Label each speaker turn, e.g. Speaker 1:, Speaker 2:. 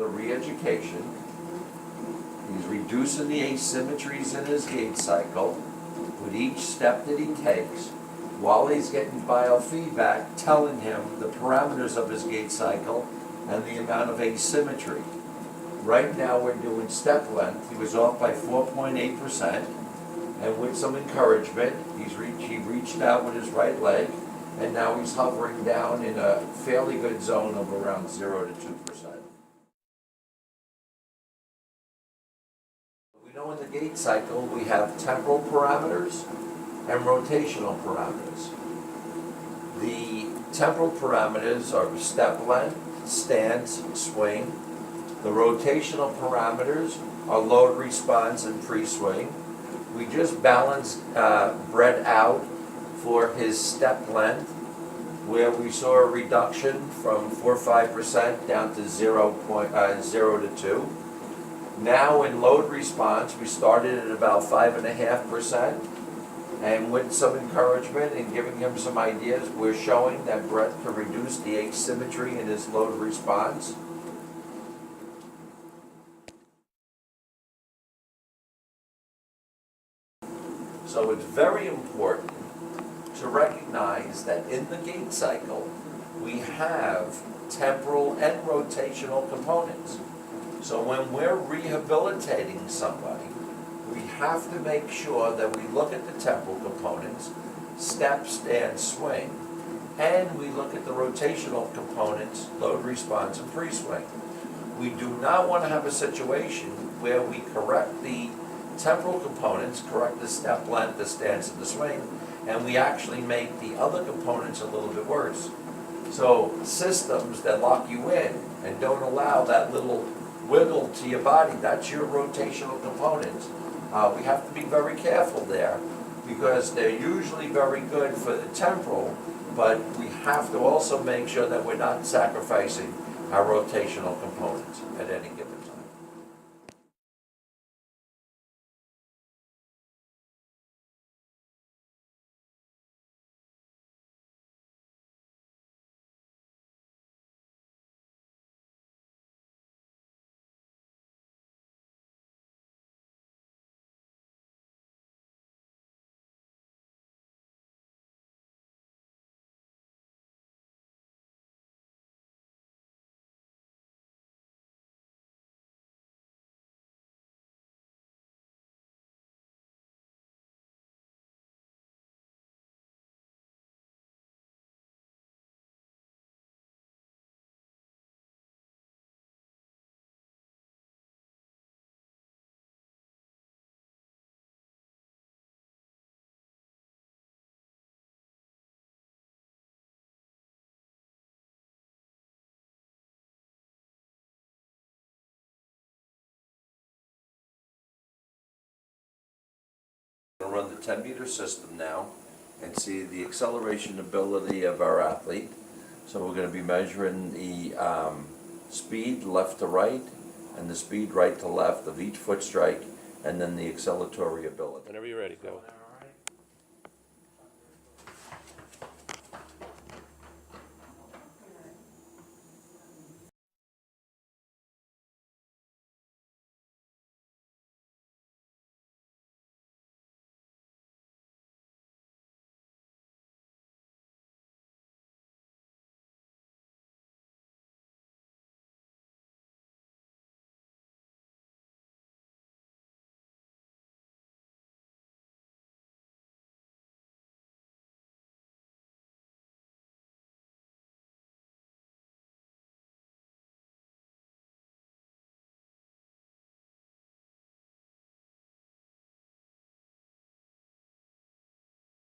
Speaker 1: muscular re-education. He's reducing the asymmetries in his gait cycle with each step that he takes, while he's getting biofeedback telling him the parameters of his gait cycle and the amount of asymmetry. Right now we're doing step length. He was off by 4.8%, and with some encouragement, he reached out with his right leg, and now he's hovering down in a fairly good zone of around 0 to 2%. We know in the gait cycle we have temporal parameters and rotational parameters. The temporal parameters are step length, stance, swing. The rotational parameters are load response and pre-swing. We just balanced Brett out for his step length, where we saw a reduction from 4.5% down to 0 to 2. Now in load response, we started at about 5.5%, and with some encouragement and giving him some ideas, we're showing that Brett can reduce the asymmetry in his load response. So it's very important to recognize that in the gait cycle, we have temporal and rotational components. So when we're rehabilitating somebody, we have to make sure that we look at the temporal components, step, stand, swing, and we look at the rotational components, load response, and pre-swing. We do not want to have a situation where we correct the temporal components, correct the step length, the stance, and the swing, and we actually make the other components a little bit worse. So systems that lock you in and don't allow that little wiggle to your body, that's your rotational components. We have to be very careful there, because they're usually very good for the temporal, but we have to also make sure that we're not sacrificing our rotational components at any given time. We're going to run the 10-meter system now and see the acceleration ability of our athlete. So we're going to be measuring the speed left to right and the speed right to left of each foot strike, and then the acceleratory ability.
Speaker 2: Whenever you're ready, go.